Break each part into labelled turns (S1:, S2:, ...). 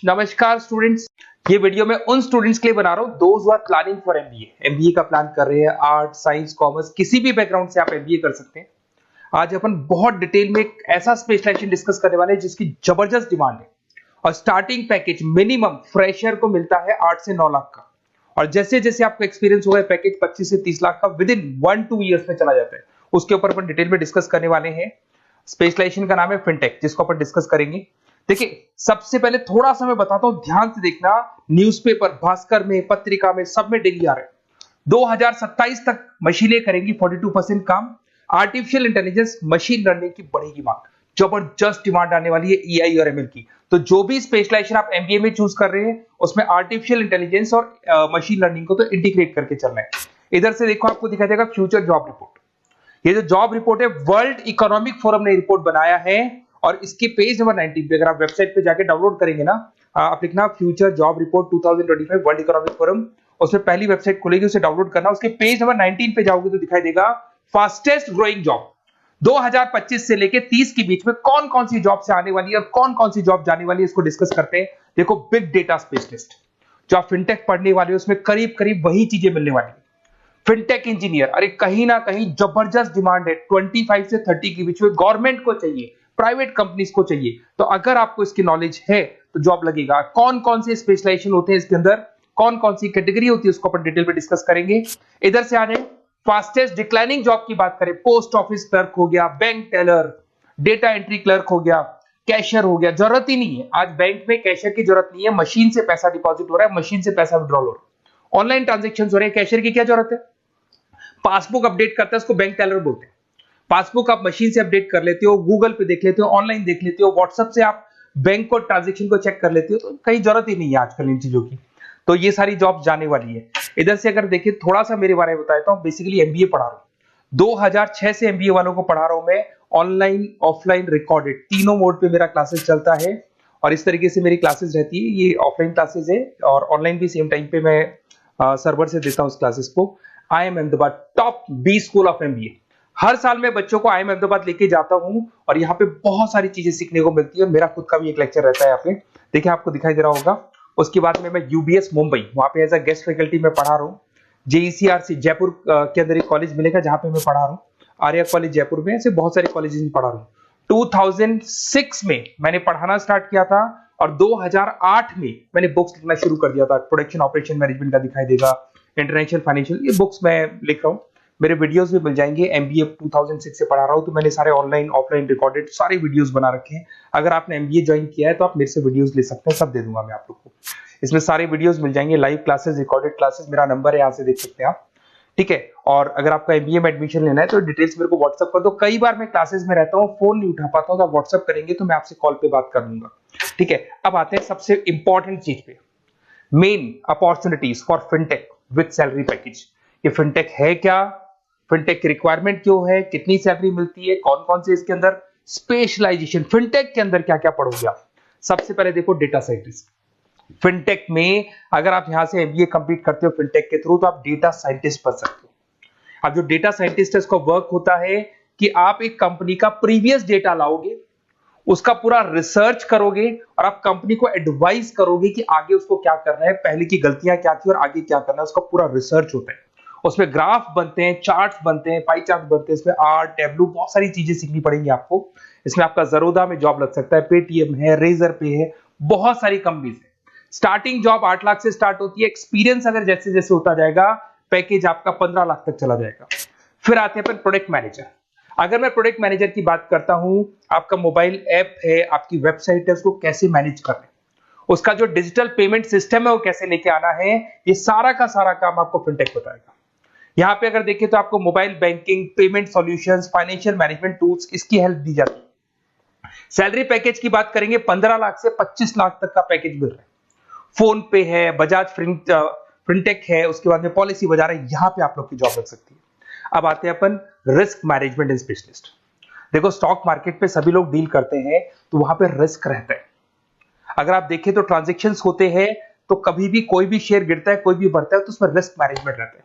S1: नमस्कार स्टूडेंट्स। ये वीडियो मैं उन स्टूडेंट्स के लिए बना रहा हूँ those who are planning for MBA का प्लान कर रहे हैं। आर्ट, साइंस, कॉमर्स, किसी भी बैकग्राउंड से आप एमबीए कर सकते हैं। आज अपन बहुत डिटेल में एक ऐसा स्पेशलाइजेशन डिस्कस करने वाले हैं जिसकी जबरदस्त डिमांड है और स्टार्टिंग पैकेज मिनिमम फ्रेशर को मिलता है 8 से 9 लाख का। और जैसे जैसे आपको एक्सपीरियंस होगा पैकेज 25 से 30 लाख का विद इन 1-2 ईयर्स में चला जाता है। उसके ऊपर अपन डिटेल में डिस्कस करने वाले हैं। स्पेशलाइजेशन का नाम है फिनटेक, जिसको अपन डिस्कस करेंगे। देखिए, सबसे पहले थोड़ा सा मैं बताता हूं, ध्यान से देखना। न्यूज़पेपर, भास्कर में, पत्रिका में, सब में डेली आ रहे हैं 2027 तक मशीनें करेंगी 42% काम। आर्टिफिशियल इंटेलिजेंस, मशीन लर्निंग की बढ़ेगी मांग। जबरदस्त डिमांड आने वाली है ईआई और एमएल की। तो जो भी स्पेशलाइजेशन आप एमबीए में चूज कर रहे हैं उसमें आर्टिफिशियल इंटेलिजेंस और मशीन लर्निंग को तो इंटीग्रेट करके चलना है। इधर से देखो, आपको दिखाई देगा फ्यूचर जॉब रिपोर्ट। ये जो जॉब रिपोर्ट है वर्ल्ड इकोनॉमिक फोरम ने रिपोर्ट बनाया है और इसके पेज नंबर 19 पे अगर आप वेबसाइट पे जाके डाउनलोड करेंगे ना, आप लिखना future job report 2025 world economic forum, उसमें पहली वेबसाइट खुलेगी, उसे डाउनलोड करना। उसके पेज नंबर 19 पे जाओगे तो दिखाई देगा फास्टेस्ट ग्रोइंग जॉब 2025 से लेके 30 के बीच में कौन कौन सी जॉब से आने वाली है और कौन कौन सी जॉब जाने वाली है, इसको डिस्कस करते हैं। देखो, बिग डेटा स्पेशलिस्ट जो आप फिनटेक पढ़ने वाले हो उसमें करीब करीब वही चीजें मिलने वाली है। फिनटेक इंजीनियर, अरे कहीं ना कहीं जबरदस्त डिमांड है। 25 से 30 के बीच में गवर्नमेंट को चाहिए, प्राइवेट कंपनीज को चाहिए। तो अगर आपको इसकी नॉलेज है तो जॉब लगेगा। कौन कौन से स्पेशलाइजेशन होते हैं इसके अंदर, कौन कौन सी कैटेगरी होती है, उसको अपन डिटेल में डिस्कस करेंगे। इधर से आ जाए, फास्टेस्ट डिक्लाइनिंग जॉब की बात करें, पोस्ट ऑफिस क्लर्क हो गया, bank teller, data entry clerk हो गया, कैशियर हो गया। जरूरत ही नहीं है, आज बैंक में कैशियर की जरूरत नहीं है। मशीन से पैसा डिपॉजिट हो रहा है, मशीन से पैसा विड्रॉल हो रहा है, ऑनलाइन ट्रांजेक्शन हो रहे हैं। कैशियर की क्या जरूरत है? पासबुक अपडेट करता है, उसको बैंक टेलर बोलते हैं। पासबुक आप मशीन से अपडेट कर लेते हो, गूगल पे देख लेते हो, ऑनलाइन देख लेते हो, व्हाट्सएप से आप बैंक को ट्रांजैक्शन को चेक कर लेते हो। तो कहीं जरूरत ही नहीं है आजकल इन चीजों की। तो ये सारी जॉब जाने वाली है। इधर से अगर देखिए, थोड़ा सा मेरे बारे में बताया तो बेसिकली एमबीए पढ़ा रहा हूँ। 2006 से एमबीए वालों को पढ़ा रहा हूं मैं। ऑनलाइन, ऑफलाइन, रिकॉर्डेड, तीनों मोड पे मेरा क्लासेस चलता है और इस तरीके से मेरी क्लासेस रहती है। ये ऑफलाइन क्लासेस है और ऑनलाइन भी सेम टाइम पे मैं सर्वर से देता हूँ उस क्लासेस को। IIM Ahmedabad top B school of MBA. हर साल मैं बच्चों को IIM अहमदाबाद लेके जाता हूं और यहाँ पे बहुत सारी चीजें सीखने को मिलती है। मेरा खुद का भी एक लेक्चर रहता है यहाँ पे, देखिए आपको दिखाई दे रहा होगा। उसके बाद में मैं यूबीएस मुंबई, वहां पे एज अ गेस्ट फैकल्टी में पढ़ा रहा हूँ। JECRC जयपुर के अंदर एक कॉलेज मिलेगा जहां पे मैं पढ़ा रहा हूँ। आर्या कॉलेज जयपुर में, ऐसे बहुत सारे कॉलेजेस में पढ़ा रहा हूँ। 2006 में मैंने पढ़ाना स्टार्ट किया था और 2008 में मैंने बुक्स लिखना शुरू कर दिया था। प्रोडक्शन ऑपरेशन मैनेजमेंट का दिखाई देगा, इंटरनेशनल फाइनेंशियल, ये बुक्स मैं लिख रहा हूँ। मेरे वीडियोस भी मिल जाएंगे। एमबीए 2006 से पढ़ा रहा हूँ तो मैंने सारे ऑनलाइन, ऑफलाइन, रिकॉर्डेड सारे वीडियोस बना रखे हैं। अगर आपने एमबीए ज्वाइन किया है तो आप मेरे से वीडियोस ले सकते हैं, सब दे दूंगा मैं आप लोग को। इसमें सारे वीडियोस मिल जाएंगे, लाइव क्लासेस, रिकॉर्डेड क्लासेस। मेरा नंबर है, यहाँ से देख सकते हैं आप, ठीक है। और अगर आपका एमबीए में एडमिशन लेना है तो डिटेल्स मेरे को व्हाट्सएप कर दो। कई बार मैं क्लासेस में रहता हूँ, फोन नहीं उठा पाता हूँ, तो आप व्हाट्सएप करेंगे तो मैं आपसे कॉल पे बात कर लूंगा, ठीक है। अब आते हैं सबसे इंपॉर्टेंट चीज पे, main opportunities for fintech with salary package. ये फिनटेक है क्या, फिनटेक की रिक्वायरमेंट क्यों है, कितनी सैलरी मिलती है, कौन कौन से इसके अंदर स्पेशलाइजेशन, फिनटेक के अंदर क्या क्या पढ़ोगे आप। सबसे पहले देखो, डेटा साइंटिस्ट। फिनटेक में अगर आप यहां से एमबीए कंप्लीट करते हो फिनटेक के थ्रू तो आप डेटा साइंटिस्ट बन सकते हो। अब जो डेटा साइंटिस्ट है उसका वर्क होता है कि आप एक कंपनी का प्रीवियस डेटा लाओगे, उसका पूरा रिसर्च करोगे और आप कंपनी को एडवाइस करोगे कि आगे उसको क्या करना है, पहले की गलतियां क्या थी और आगे क्या करना है। उसका पूरा रिसर्च होता है, उसमें ग्राफ बनते हैं, चार्ट्स बनते हैं, पाई चार्ट बनते हैं, इसमें आर, टैबलू, बहुत सारी चीजें सीखनी पड़ेंगी आपको। इसमें आपका जरोदा में जॉब लग सकता है, पेटीएम है, रेजर पे है, बहुत सारी कंपनीज है। स्टार्टिंग जॉब 8 लाख से स्टार्ट होती है। एक्सपीरियंस अगर जैसे जैसे होता जाएगा पैकेज आपका 15 लाख तक चला जाएगा। फिर आते हैं अपन प्रोडक्ट मैनेजर। अगर मैं प्रोडक्ट मैनेजर की बात करता हूं, आपका मोबाइल ऐप है, आपकी वेबसाइट है, उसको कैसे मैनेज करना है, उसका जो डिजिटल पेमेंट सिस्टम है वो कैसे लेके आना है, ये सारा का सारा काम आपको फिनटेक बताएगा। यहां पे अगर देखें तो आपको mobile banking, payment solutions, financial management tools, इसकी हेल्प दी जाती है। सैलरी पैकेज की बात करेंगे, 15 लाख से 25 लाख तक का पैकेज मिल रहा है। फोन पे है, बजाज फिनटेक है, उसके बाद में पॉलिसी बाजार है, यहां पे आप लोग की जॉब लग सकती है। अब आते हैं अपन रिस्क मैनेजमेंट एंड स्पेशलिस्ट। देखो, स्टॉक मार्केट पे सभी लोग डील करते हैं तो वहां पे रिस्क रहता है। अगर आप देखें तो ट्रांजैक्शंस होते हैं तो कभी भी कोई भी शेयर गिरता है, कोई भी बढ़ता है, तो उसमें रिस्क मैनेजमेंट रहता है।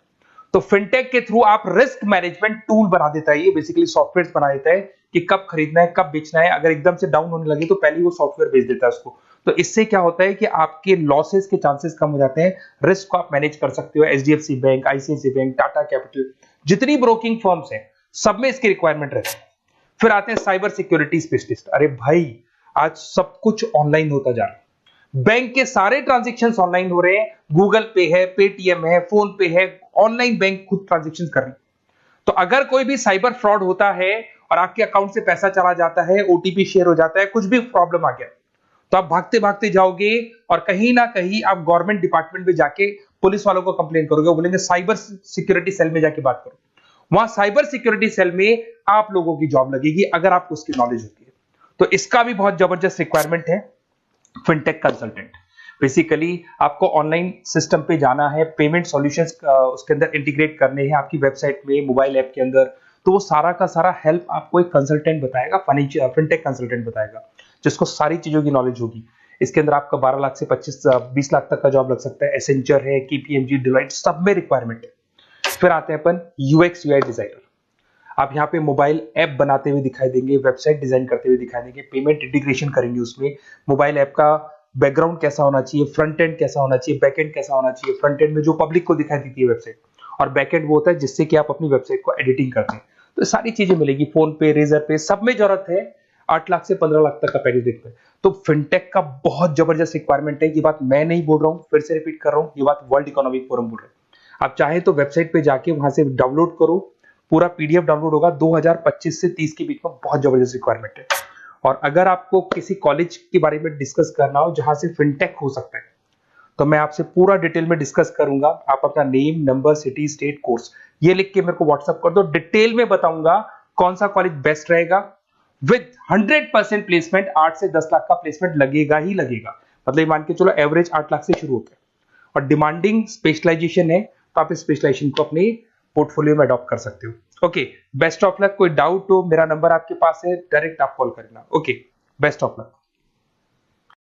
S1: तो फिनटेक के थ्रू आप रिस्क मैनेजमेंट टूल बना देता है। ये बेसिकली सॉफ्टवेयर बना देता है कि कब खरीदना है, कब बेचना है। अगर एकदम से डाउन होने लगे तो पहले वो सॉफ्टवेयर बेच देता है उसको। तो इससे क्या होता है कि आपके लॉसेस के चांसेस कम हो जाते हैं, रिस्क को आप मैनेज कर सकते हो। HDFC bank, ICIC bank, Tata capital, जितनी ब्रोकिंग फर्म्स हैं सब में इसकी रिक्वायरमेंट रहती है। फिर आते हैं साइबर सिक्योरिटी स्पेशलिस्ट। अरे भाई आज सब कुछ ऑनलाइन होता जा रहा है, बैंक के सारे ट्रांजेक्शन ऑनलाइन हो रहे हैं, गूगल पे है, पेटीएम है, फोन पे है, ऑनलाइन बैंक खुद ट्रांजेक्शन कर रहे हैं। तो अगर कोई भी साइबर फ्रॉड होता है और आपके अकाउंट से पैसा चला जाता है, ओटीपी शेयर हो जाता है, कुछ भी प्रॉब्लम आ गया, तो आप भागते भागते जाओगे और कहीं ना कहीं आप गवर्नमेंट डिपार्टमेंट में जाके पुलिस वालों को कंप्लेन करोगे, वो बोलेंगे साइबर सिक्योरिटी सेल में जाके बात करो। वहां साइबर सिक्योरिटी सेल में आप लोगों की जॉब लगेगी अगर आपको उसकी नॉलेज होती है। तो इसका भी बहुत जबरदस्त रिक्वायरमेंट है, फिनटेक कंसल्टेंट। बेसिकली आपको ऑनलाइन सिस्टम पे जाना है, पेमेंट सॉल्यूशंस उसके अंदर इंटीग्रेट करने हैं आपकी वेबसाइट में, मोबाइल ऐप के अंदर, तो वो सारा का सारा हेल्प आपको एक कंसल्टेंट बताएगा, फिनटेक कंसल्टेंट बताएगा, जिसको सारी चीजों की नॉलेज होगी। इसके अंदर आपका 12 लाख से 20 लाख तक का जॉब लग सकता है। एसेंचर है, केपीएमजी, डिलाइट, सब में रिक्वायरमेंट है। फिर आते हैं अपन यूएक्स यूआई डिजाइनर। आप यहाँ पे मोबाइल ऐप बनाते हुए दिखाई देंगे, वेबसाइट डिजाइन करते हुए दिखाई देंगे, पेमेंट इंटीग्रेशन करेंगे उसमें, मोबाइल ऐप का बैकग्राउंड कैसा होना चाहिए, फ्रंट एंड कैसा होना चाहिए, बैक एंड कैसा होना चाहिए। फ्रंट एंड में जो पब्लिक को दिखाई देती है वेबसाइट, और बैक एंड वो होता है जिससे कि आप अपनी वेबसाइट को एडिटिंग करते हैं। तो सारी चीजें मिलेगी, फोन पे, रेजर पे, सब में जरूरत है। 8 लाख से 15 लाख तक का पैकेज देखते हैं। तो फिनटेक का बहुत जबरदस्त रिक्वायरमेंट है। ये बात मैं नहीं बोल रहा हूँ, फिर से रिपीट कर रहा हूँ, ये बात वर्ल्ड इकोनॉमिक फोरम बोल रहे हैं। आप चाहे तो वेबसाइट पे जाके वहां से डाउनलोड करो, पूरा पीडीएफ डाउनलोड होगा। 2025 से 30 के बीच में बहुत जबरदस्त रिक्वायरमेंट है। और अगर आपको किसी कॉलेज के बारे में डिस्कस करना हो जहां से फिनटेक हो सकता है, तो मैं आपसे पूरा डिटेल में डिस्कस करूंगा। आप अपना name, number, city, state, course ये लिख के मेरे को व्हाट्सएप कर दो, डिटेल में बताऊंगा कौन सा कॉलेज बेस्ट रहेगा। विद 100% प्लेसमेंट, 8 से 10 लाख का प्लेसमेंट लगेगा ही लगेगा। मतलब मान के चलो एवरेज 8 लाख से शुरू होता है। और डिमांडिंग स्पेशलाइजेशन है, तो आप इस स्पेशलाइजेशन को अपने पोर्टफोलियो में अडॉप्ट कर सकते हो। Okay, best of luck. कोई डाउट हो, मेरा नंबर आपके पास है, डायरेक्ट आप कॉल करना। Okay, best of luck.